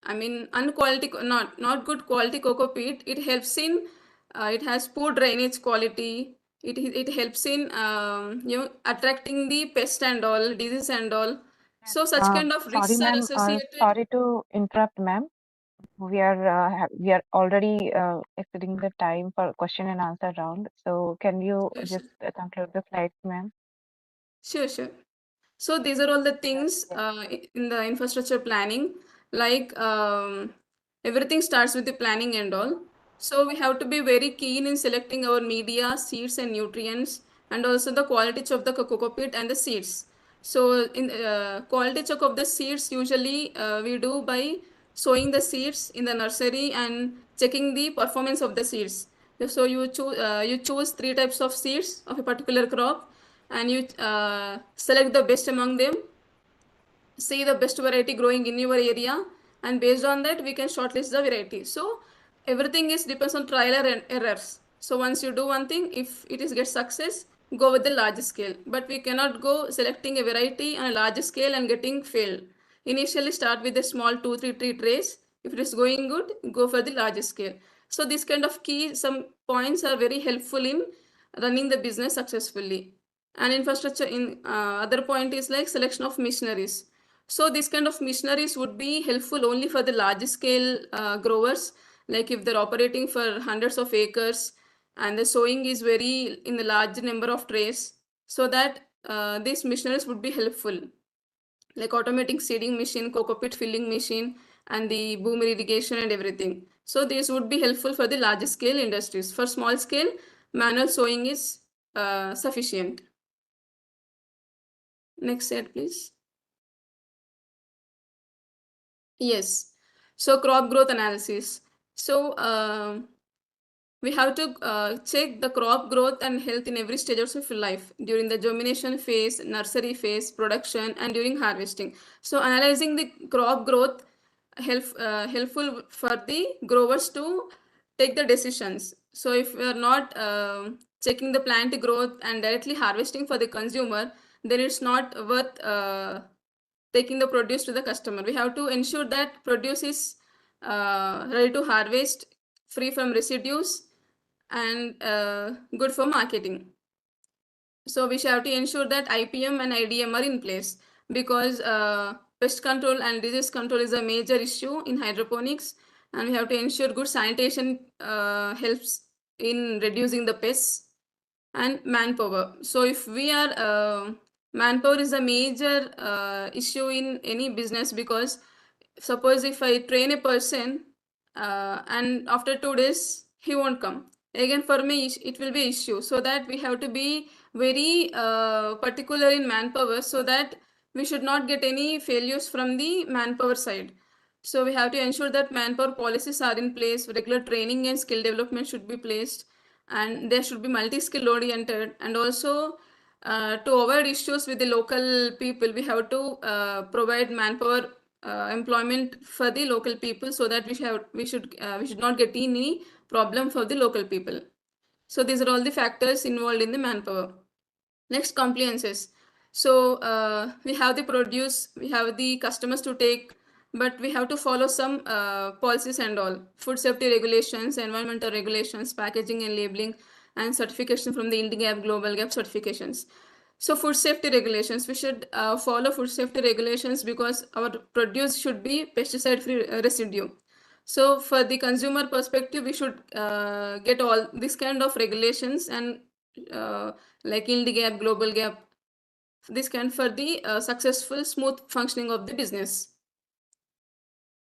unquality, not good quality cocoa peat, it helps in it has poor drainage quality. It helps in attracting the pest and all, disease and all. So such kind of Sorry, risks are ma'am. associated. Sorry to interrupt, ma'am. We are already exceeding the time for question and answer round. So can you Sure, just sure. conclude the slides, ma'am? Sure. So these are all the things Yes. in the infrastructure planning. Like everything starts with the planning and all. So we have to be very keen in selecting our media, seeds and nutrients, and also the quality check of the cocoa peat and the seeds. So in quality check of the seeds, usually we do by sowing the seeds in the nursery and checking the performance of the seeds. So you choose 3 types of seeds of a particular crop, and you select the best among them, see the best variety growing in your area, and based on that we can shortlist the variety. So everything is depends on trial and errors. So once you do one thing, if it is get success, go with the large scale. But we cannot go selecting a variety on a large scale and getting failed. Initially start with a small 2-3 tree trays. If it is going good, go for the large scale. So this kind of some points are very helpful in running the business successfully. And infrastructure in other point is like selection of machineries. So this kind of machineries would be helpful only for the large scale growers, like if they're operating for hundreds of acres and the sowing is very in the large number of trays, so that these machineries would be helpful, like automatic seeding machine, cocoa pit filling machine, and the boomer irrigation and everything. So this would be helpful for the large scale industries. For small scale, manual sowing is sufficient. Next slide, please. Yes. So crop growth analysis. So we have to check the crop growth and health in every stage of life, during the germination phase, nursery phase, production, and during harvesting. So analyzing the crop growth helpful for the growers to take the decisions. So if we are not checking the plant growth and directly harvesting for the consumer, then it's not worth taking the produce to the customer. We have to ensure that produce is ready to harvest, free from residues, and good for marketing. So we shall have to ensure that IPM and IDM are in place, because pest control and disease control is a major issue in hydroponics, and we have to ensure good sanitation helps in reducing the pests. And manpower. So if we are manpower is a major issue in any business, because suppose if I train a person and after 2 days he won't come again, for me it will be issue. So that we have to be very particular in manpower, so that we should not get any failures from the manpower side. So we have to ensure that manpower policies are in place, regular training and skill development should be placed, and there should be multi-skill oriented. And also to avoid issues with the local people, we have to provide manpower employment for the local people, so that we should not get any problem for the local people. So these are all the factors involved in the manpower. Next, compliances. So we have the produce, we have the customers to take, but we have to follow some policies and all: food safety regulations, environmental regulations, packaging and labeling, and certification from the INDGAP, Global Gap certifications. So food safety regulations, we should follow food safety regulations, because our produce should be pesticide free residue. So for the consumer perspective, we should get all this kind of regulations, and like INDGAP, Global Gap, this can for the successful smooth functioning of the business.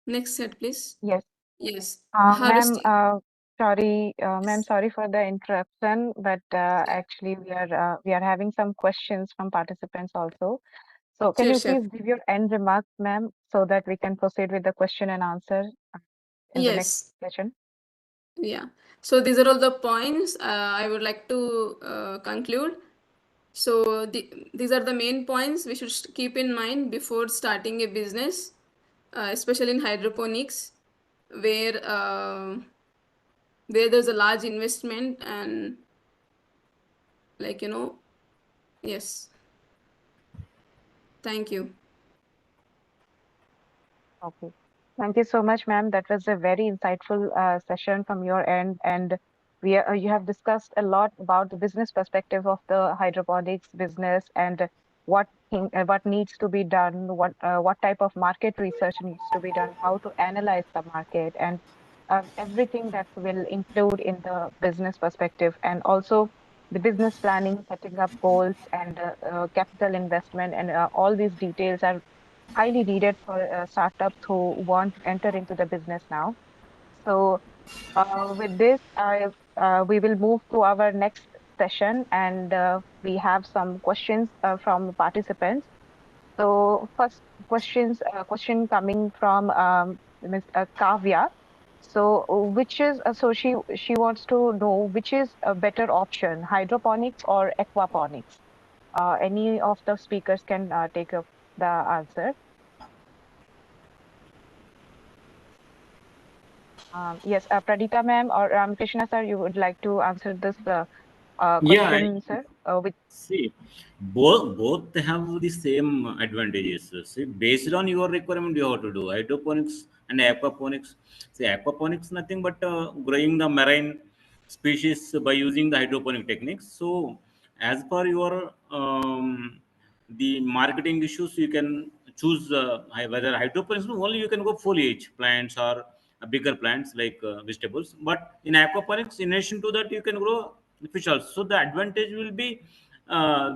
Next slide, please. Yes. Yes. Ma'am, Harvesting. ma'am, sorry for the interruption, but actually we are having some questions from participants also. So can Sure, you sure. please give your end remarks, ma'am, so that we can proceed with the question and answer in the next Yes. session? Yeah. So these are all the points I would like to conclude. So these are the main points we should keep in mind before starting a business, especially in hydroponics, where there's a large investment, and like yes. Thank you. Okay. Thank you so much, ma'am. That was a very insightful session from your end, and you have discussed a lot about the business perspective of the hydroponics business, and what needs to be done, what type of market research needs to be done, how to analyze the market, and everything that will include in the business perspective, and also the business planning, setting up goals, and capital investment, and all these details are highly needed for startups who want to enter into the business now. So with this, we will move to our next session, and we have some questions from participants. So first question coming from Ms. Kavya. So she wants to know which is a better option, hydroponics or aquaponics? Any of the speakers can take up the answer. Yes, Pradita ma'am or Krishna sir, you would like to answer this Yeah, question, sir? with See, both have the same advantages. See, based on your requirement, you have to do hydroponics and aquaponics. See, aquaponics nothing but growing the marine species by using the hydroponic techniques. So, as per your the marketing issues, you can choose whether hydroponics only you can go foliage plants or bigger plants like vegetables. But in aquaponics, in addition to that, you can grow fish also. So the advantage will be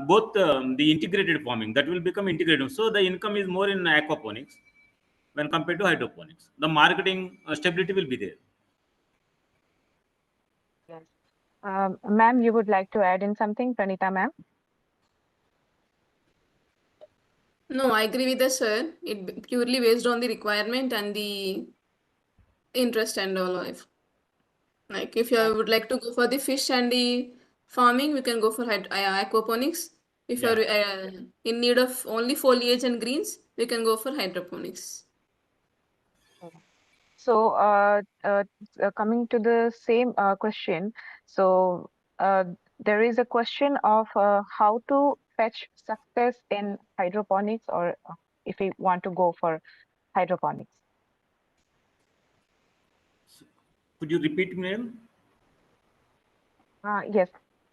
both the integrated farming that will become integrated. So the income is more in aquaponics when compared to hydroponics. The marketing stability will be there. yes. Ma'am, you would like to add in something, Pranita ma'am? No, I agree with the sir. It purely based on the requirement and the interest and all life. Like if you Yes. would like to go for the fish and the farming, we can go for aquaponics. If Yeah. you're in need of only foliage and greens, we can go for hydroponics. Okay. So, coming to the same question, so there is a question of how to fetch success in hydroponics, or if we want to go for hydroponics. Could you repeat, ma'am? Yes,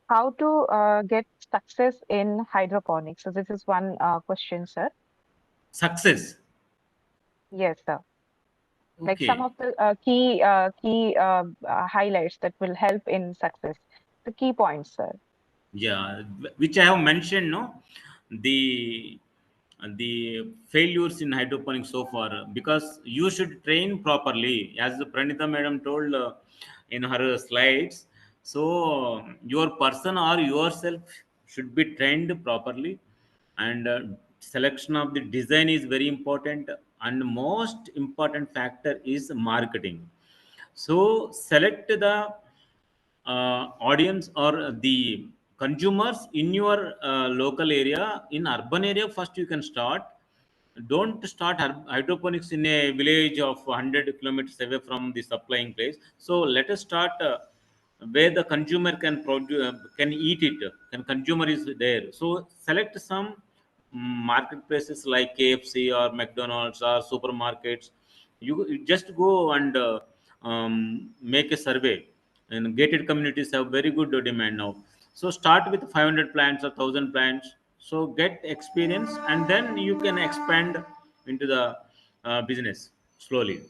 how to get success in hydroponics. So this is one question, sir. Success. Yes, sir. Like some Okay. of the key highlights that will help in success. The key points, sir. Yeah, which I have mentioned, no, the failures in hydroponics so far, because you should train properly, as the Pranita madam told in her slides. So your person or yourself should be trained properly, and selection of the design is very important, and most important factor is marketing. So select the audience or the consumers in your local area. In urban area first you can start. Don't start hydroponics in a village of 100 kilometers away from the supplying place. So let us start where the consumer can produce, can eat it, can consumer is there. So select some marketplaces like KFC or McDonald's or supermarkets. You just go and make a survey, and gated communities have very good demand now. So start with 500 plants or 1000 plants, so get experience, and then you can expand into the business slowly.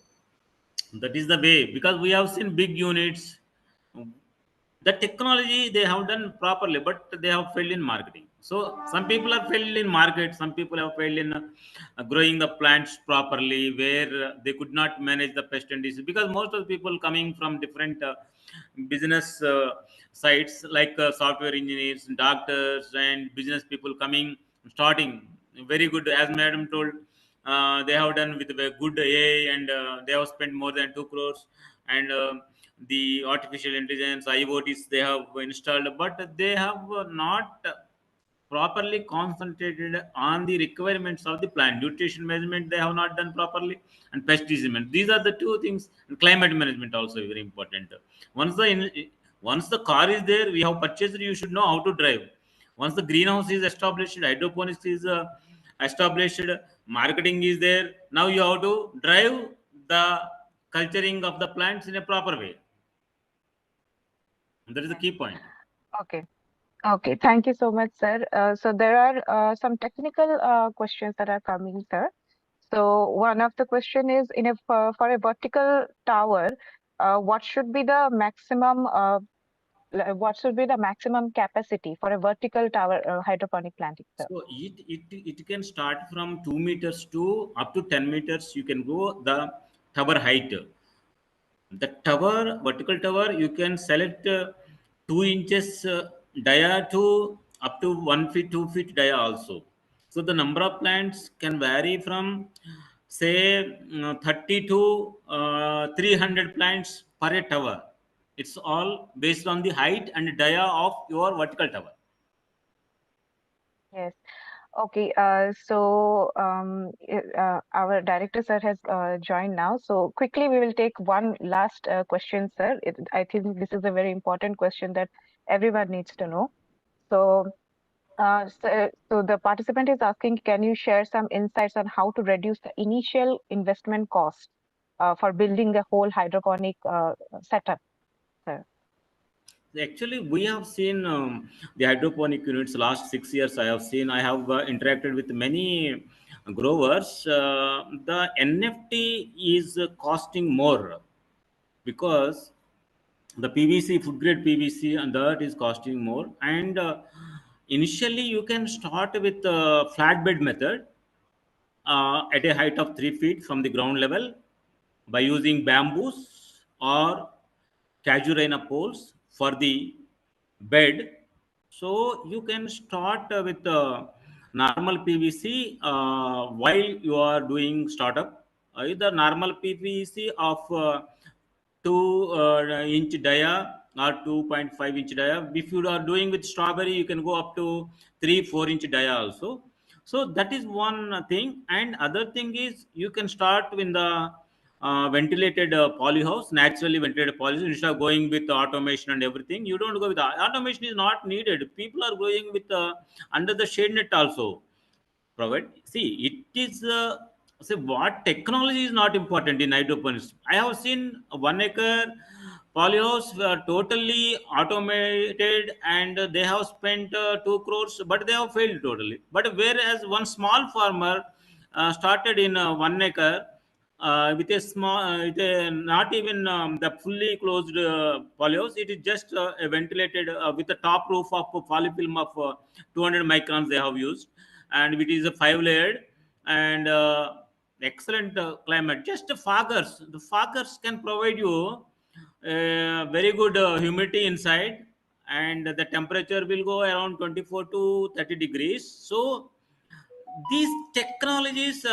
That is the way, because we have seen big units. The technology they have done properly, but they have failed in marketing. So some people have failed in market, some people have failed in growing the plants properly, where they could not manage the pest and disease, because most of the people coming from different business sites like software engineers, doctors, and business people coming starting very good, as madam told. They have done with a good AI, and they have spent more than 2 crores, and the artificial intelligence IoTs they have installed, but they have not properly concentrated on the requirements of the plant. Nutrition management they have not done properly, and pest management. These are the two things. And climate management also very important. Once once the car is there, we have purchased, you should know how to drive. Once the greenhouse is established, hydroponics is established, marketing is there. Now you have to drive the culturing of the plants in a proper way. That is the Yes. key point. Okay. Okay. Thank you so much, sir. So there are some technical questions that are coming, sir. So one of the question is, for a vertical tower, what should be the maximum what should be the maximum capacity for a vertical tower hydroponic planting, sir? So it can start from 2 meters to up to 10 meters. You can go the tower height. The tower, vertical tower, you can select 2 inches dia to up to 1 feet, 2 feet dia also. So the number of plants can vary from say 30 to 300 plants per a tower. It's all based on the height and dia of your vertical tower. Yes. Okay. Our director sir has joined now. So quickly we will take one last question, sir. I think this is a very important question that everyone needs to know. So So the participant is asking, can you share some insights on how to reduce the initial investment cost for building the whole hydroponic setup, sir? Actually, we have seen the hydroponic units last 6 years. I have interacted with many growers. The NFT is costing more because the PVC, food grade PVC, and that is costing more. And initially, you can start with flatbed method at a height of 3 feet from the ground level by using bamboos or casuarina poles for the bed. So you can start with normal PVC while you are doing startup. Either normal PVC of 2 inch dia or 2.5 inch dia. If you are doing with strawberry, you can go up to 3-4 inch dia also. So that is one thing. And other thing is, you can start with the ventilated polyhouse, naturally ventilated polyhouse, instead of going with automation and everything. You don't go with automation, is not needed. People are going with under the shade net also provide. See, it is say what technology is not important in hydroponics. I have seen 1 acre polyhouse totally automated, and they have spent 2 crores, but they have failed totally. But whereas one small farmer started in 1 acre with a small with a, not even the fully closed polyhouse. It is just a ventilated with a top roof of polyfilm of 200 microns they have used, and it is a 5 layered and excellent climate. Just the foggers can provide you very good humidity inside, and the temperature will go around 24 to 30 degrees. So these technologies,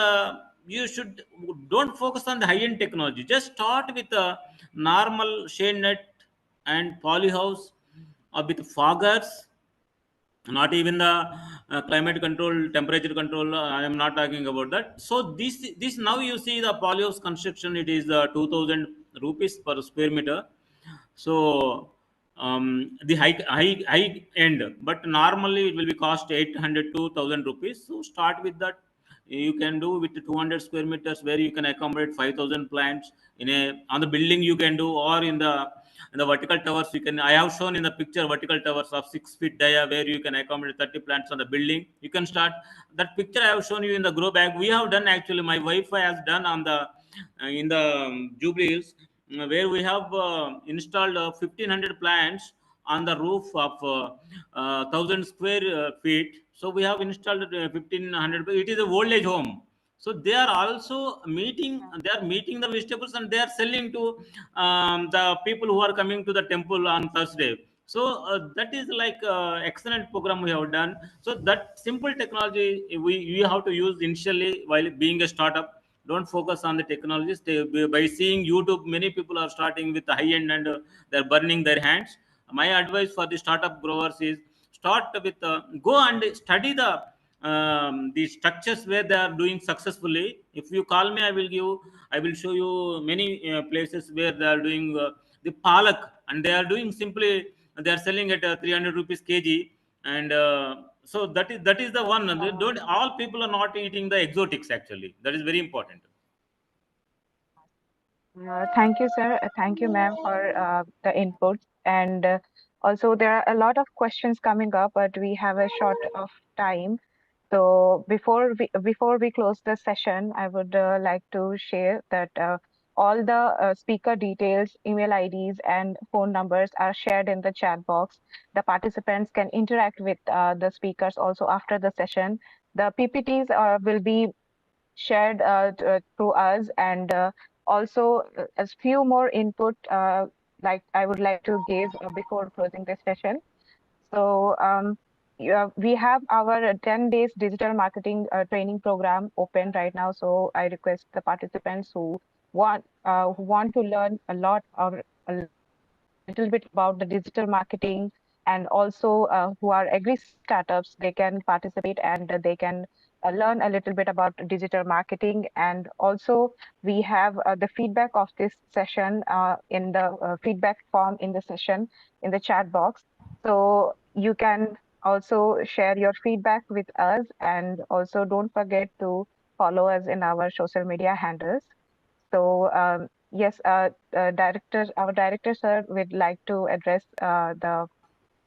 you should don't focus on the high end technology. Just start with a normal shade net and polyhouse, or with foggers. Not even the climate control, temperature control, I am not talking about that. So this now you see the polyhouse construction, it is 2000 rupees per square meter. So the high end, but normally it will be cost 800 to 1000 rupees. So start with that. You can do with 200 square meters, where you can accommodate 5000 plants in a on the building you can do, or in the vertical towers you can. I have shown in the picture vertical towers of 6 feet dia, where you can accommodate 30 plants on the building. You can start that picture. I have shown you in the grow bag. We have done, actually my wife has done on the in the Jubilee Hills, where we have installed 1500 plants on the roof of 1000 square feet. So we have installed 1500. It is a old age home. So they are also meeting. They are meeting the vegetables, and they are selling to the people who are coming to the temple on Thursday. So that is like excellent program we have done. So that simple technology we have to use initially while being a startup. Don't focus on the technologies. By seeing YouTube, many people are starting with the high end, and they're burning their hands. My advice for the startup growers is, start with go and study the structures where they are doing successfully. If you call me, I will show you many places where they are doing the palak, and they are doing simply, they are selling at 300 rupees kg. And so that is the one. They don't, all people are not eating the exotics, actually. That is very important. Thank you, sir. Thank you, ma'am, for the inputs. And also, there are a lot of questions coming up, but we have a short of time. So before we close the session, I would like to share that all the speaker details, email IDs, and phone numbers are shared in the chat box. The participants can interact with the speakers also after the session. The PPTs will be shared through us, and also as few more input like I would like to give before closing this session. So yeah, we have our 10 days digital marketing training program open right now. So I request the participants who want to learn a lot or a little bit about the digital marketing, and also who are agri startups, they can participate, and they can learn a little bit about digital marketing. And also we have the feedback of this session in the feedback form in the session in the chat box. So you can Also share your feedback with us, and also don't forget to follow us in our social media handles. So yes, our director sir would like to address the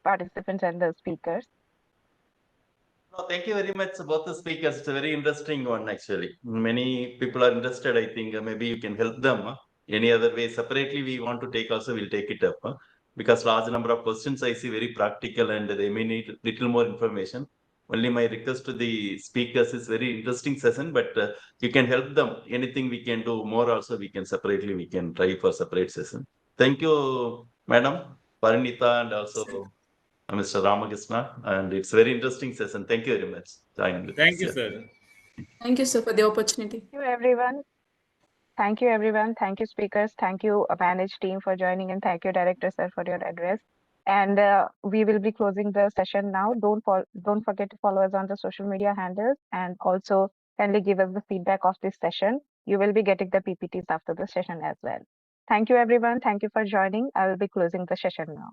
participants and the speakers. No, thank you very much, both the speakers. It's a very interesting one, actually. Many people are interested. I think maybe you can help them. Any other way, separately, we want to take also, we'll take it up. Because large number of questions I see very practical and they may need little more information. Only my request to the speakers is very interesting session, but you can help them. Anything we can do more also, we can separately, we can try for separate session. Thank you, Madam Parinita, and also Mr. Ramakrishna, and it's very interesting session. Thank you very much. Joining with Thank us. you, Yeah. sir. Thank you, sir, for the opportunity. Thank you, everyone. Thank you, everyone. Thank you, speakers. Thank you, managed team, for joining, and thank you, director sir, for your address. And we will be closing the session now. Don't forget to follow us on the social media handles, and also kindly give us the feedback of this session. You will be getting the PPTs after the session as well. Thank you, everyone. Thank you for joining. I will be closing the session now.